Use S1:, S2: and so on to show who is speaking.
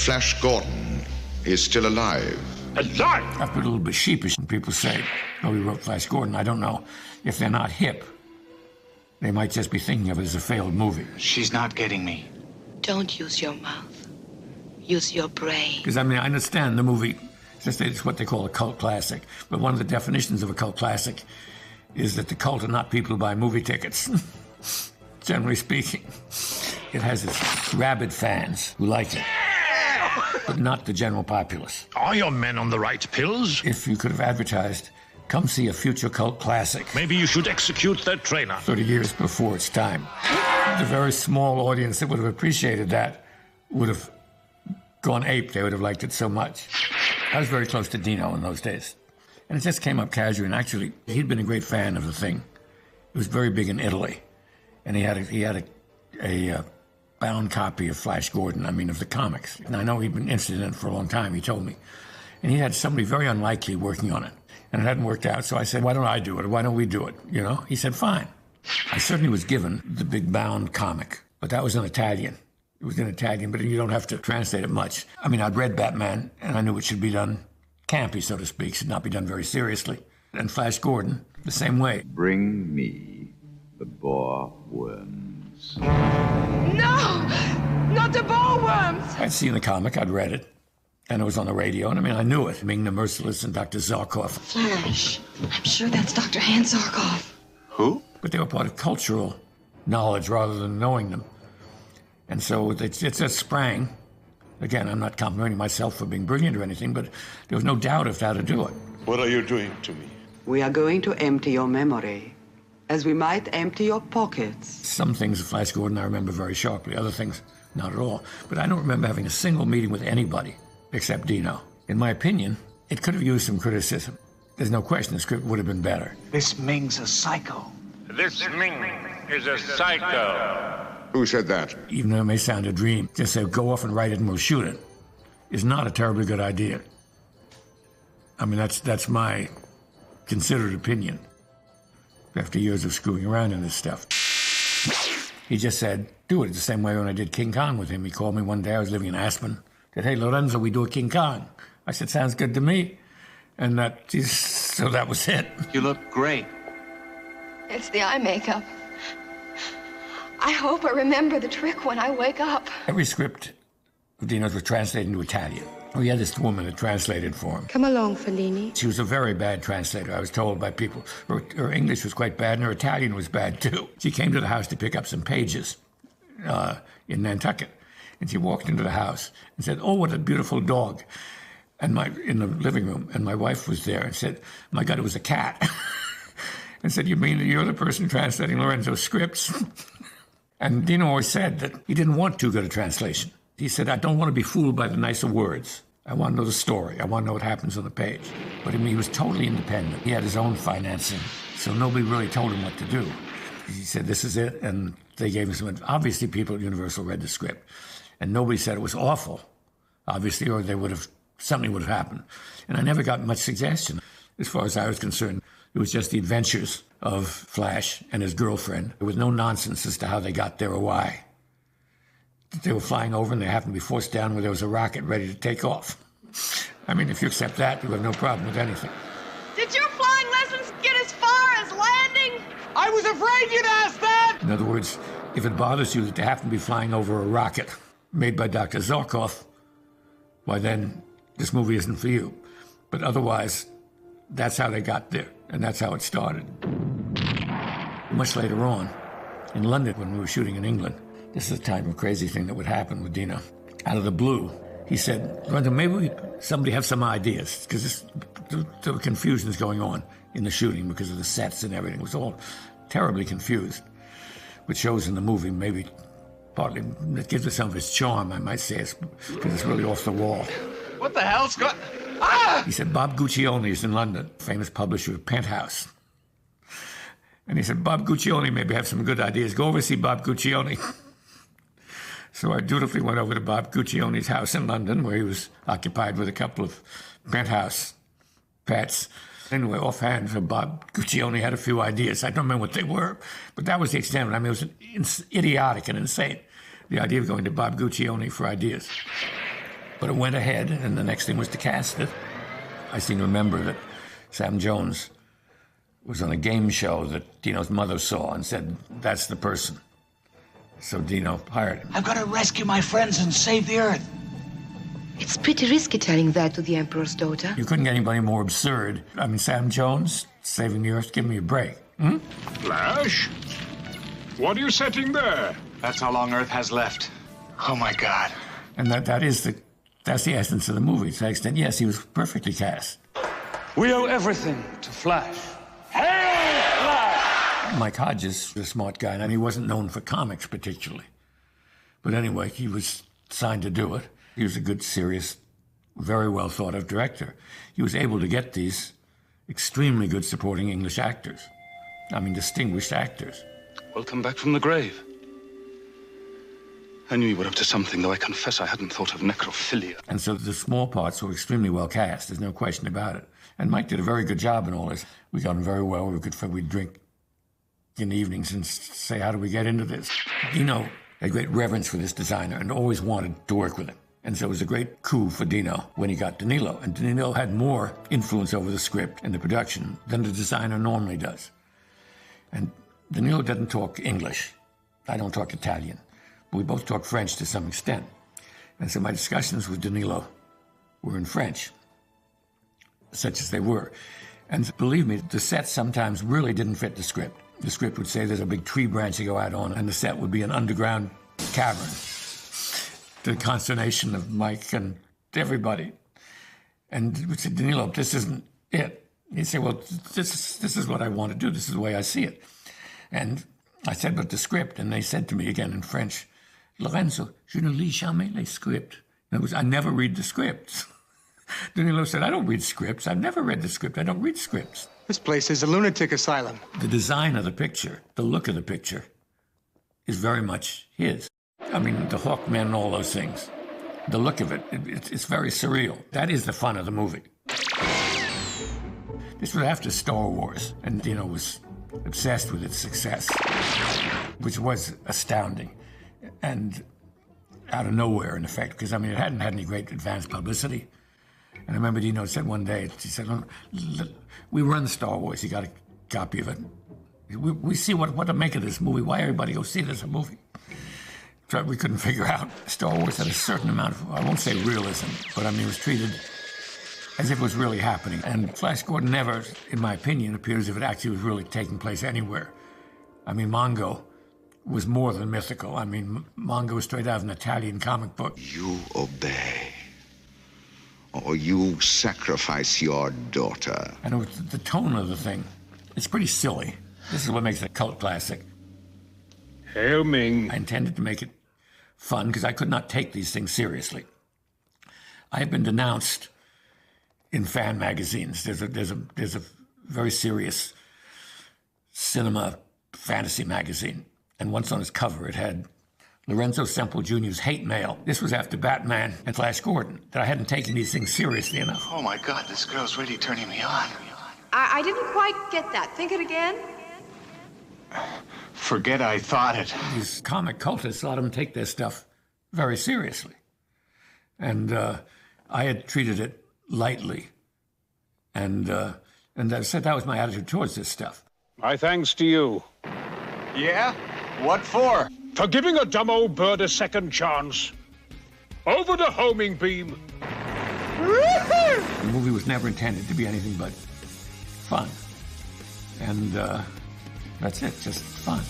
S1: Flash Gordon is still alive.
S2: Alive? I feel a little bit sheepish when people say, oh, he wrote Flash Gordon. I don't know. If they're not hip, they might just be thinking of it as a failed movie.
S3: She's not getting me.
S4: Don't use your mouth. Use your brain.
S2: Because, I mean, I understand the movie, it's what they call a cult classic. But one of the definitions of a cult classic is that the cult are not people who buy movie tickets, generally speaking. It has its rabid fans who like it, but not the general populace.
S5: Are your men on the right pills?
S2: If you could have advertised, come see a future cult classic.
S5: Maybe you should execute that trailer.
S2: 30 years before its time. The very small audience that would have appreciated that would have gone ape. They would have liked it so much. I was very close to Dino in those days. And it just came up casually. And actually, he'd been a great fan of the thing. It was very big in Italy. And he had a bound copy of Flash Gordon, of the comics. And I know he'd been interested in it for a long time, he told me. And he had somebody very unlikely working on it. And it hadn't worked out, so I said, why don't I do it? Why don't we do it? He said, fine. I certainly was given the big bound comic, but that was in Italian. It was in Italian, but you don't have to translate it much. I'd read Batman, and I knew it should be done campy, so to speak, should not be done very seriously. And Flash Gordon, the same way.
S6: Bring me the boar worms.
S4: No! Not the boar worms!
S2: I'd seen the comic, I'd read it, and it was on the radio, and I knew it. Ming the Merciless and Dr. Zarkov.
S4: Flash. I'm sure that's Dr. Hans Zarkov.
S3: Who?
S2: But they were part of cultural knowledge rather than knowing them. And so it just sprang. Again, I'm not complimenting myself for being brilliant or anything, but there was no doubt of how to do it.
S7: What are you doing to me?
S8: We are going to empty your memory, as we might empty your pockets.
S2: Some things of Flash Gordon I remember very sharply, other things not at all. But I don't remember having a single meeting with anybody except Dino. In my opinion, it could have used some criticism. There's no question the script would have been better.
S3: This Ming's a psycho.
S9: This Ming is a psycho.
S1: Who said that?
S2: Even though it may sound a dream, just say, go off and write it and we'll shoot it, is not a terribly good idea. That's my considered opinion after years of screwing around in this stuff. He just said, do it the same way when I did King Kong with him. He called me one day, I was living in Aspen, said, hey, Lorenzo, we do a King Kong. I said, sounds good to me. And so that was it.
S3: You look great.
S4: It's the eye makeup. I hope I remember the trick when I wake up. Every
S2: script of Dino's was translated into Italian. We had this woman that translated for him.
S4: Come along, Fellini.
S2: She was a very bad translator, I was told by people. Her English was quite bad, and her Italian was bad, too. She came to the house to pick up some pages in Nantucket. And she walked into the house and said, oh, what a beautiful dog. And in the living room, and my wife was there and said, my God, it was a cat. And said, you mean that you're the person translating Lorenzo's scripts? And Dino always said that he didn't want too good a translation. He said, I don't want to be fooled by the nicer words. I want to know the story. I want to know what happens on the page. But he was totally independent. He had his own financing, so nobody really told him what to do. He said, this is it, and they gave him some. Obviously, people at Universal read the script, and nobody said it was awful, obviously, or something would have happened. And I never got much suggestion. As far as I was concerned, it was just the adventures of Flash and his girlfriend. There was no nonsense as to how they got there or why. They were flying over and they happened to be forced down where there was a rocket ready to take off. If you accept that, you have no problem with anything.
S10: Did your flying lessons get as far as landing? I was afraid you'd ask that!
S2: In other words, if it bothers you that they happen to be flying over a rocket made by Dr. Zarkov, why then this movie isn't for you. But otherwise, that's how they got there, and that's how it started. Much later on, in London, when we were shooting in England, this is the type of crazy thing that would happen with Dino. Out of the blue, he said, Lorenzo, maybe somebody have some ideas, because there were confusions going on in the shooting because of the sets and everything. It was all terribly confused, which shows in the movie maybe partly, it gives it some of its charm, I might say, because it's really off the wall.
S10: What the hell's going... Ah!
S2: He said, Bob Guccione is in London, famous publisher of Penthouse. And he said, Bob Guccione maybe have some good ideas. Go over see Bob Guccione. So I dutifully went over to Bob Guccione's house in London, where he was occupied with a couple of Penthouse pets. Anyway, offhand, Bob Guccione had a few ideas. I don't remember what they were, but that was the extent of it. It was idiotic and insane, the idea of going to Bob Guccione for ideas. But it went ahead, and the next thing was to cast it. I seem to remember that Sam Jones was on a game show that Dino's mother saw and said, that's the person. So Dino hired him.
S3: I've got to rescue my friends and save the Earth.
S7: It's pretty risky telling that to the Emperor's daughter.
S2: You couldn't get anybody more absurd. I mean, Sam Jones, saving the Earth, give me a break.
S5: Flash? What are you setting there?
S3: That's how long Earth has left. Oh, my God.
S2: And that's the essence of the movie. To that extent, yes, he was perfectly cast.
S11: We owe everything to Flash. Hail Flash!
S2: Mike Hodges was a smart guy, and he wasn't known for comics particularly. But anyway, he was signed to do it. He was a good, serious, very well thought of director. He was able to get these extremely good supporting English actors. I mean, distinguished actors.
S11: Welcome back from the grave. I knew you were up to something, though I confess I hadn't thought of necrophilia.
S2: And so the small parts were extremely well cast. There's no question about it. And Mike did a very good job in all this. We got on very well. We were good friends. We'd drink in the evenings and say, how do we get into this? Dino had great reverence for this designer and always wanted to work with him. And so it was a great coup for Dino when he got Danilo. And Danilo had more influence over the script and the production than the designer normally does. And Danilo doesn't talk English. I don't talk Italian. But we both talk French to some extent. And so my discussions with Danilo were in French, such as they were. And believe me, the set sometimes really didn't fit the script. The script would say there's a big tree branch you go out on, and the set would be an underground cavern. To the consternation of Mike and everybody. And we said, Danilo, this isn't it. He'd say, well, this is what I want to do. This is the way I see it. And I said, but the script. And they said to me again in French, Lorenzo, je ne lis jamais les scripts. In other words, I never read the scripts. Danilo said, I don't read scripts. I've never read the script. I don't read scripts.
S12: This place is a lunatic asylum.
S2: The design of the picture, the look of the picture, is very much his. I mean, the Hawkman and all those things. The look of it's very surreal. That is the fun of the movie. This was after Star Wars, and Dino was obsessed with its success, which was astounding. And out of nowhere, in effect, because, I mean, it hadn't had any great advanced publicity. And I remember Dino said one day, he said, we run Star Wars, you got a copy of it. We see what to make of this movie, why everybody go see it as a movie. So we couldn't figure out. Star Wars had a certain amount of, I won't say realism, but I mean, it was treated as if it was really happening. And Flash Gordon never, in my opinion, appears as if it actually was really taking place anywhere. I mean, Mongo was more than mythical. I mean, Mongo was straight out of an Italian comic book.
S1: You obey, or you sacrifice your daughter.
S2: And it was the tone of the thing. It's pretty silly. This is what makes it a cult classic.
S5: Hail Ming.
S2: I intended to make it fun because I could not take these things seriously. I have been denounced in fan magazines. There's a very serious cinema fantasy magazine, and once on its cover it had Lorenzo Semple Jr.'s hate mail. This was after Batman and Flash Gordon, that I hadn't taken these things seriously enough.
S3: Oh, my God, this girl's really turning me on.
S4: I didn't quite get that. Think it again.
S3: Forget I thought it.
S2: These comic cultists, a lot of them take their stuff very seriously. And I had treated it lightly. And I said that was my attitude towards this stuff.
S5: My thanks to you.
S3: Yeah? What for?
S5: For giving a dumb old bird a second chance. Over the homing beam.
S2: The movie was never intended to be anything but fun. And that's it, just fun.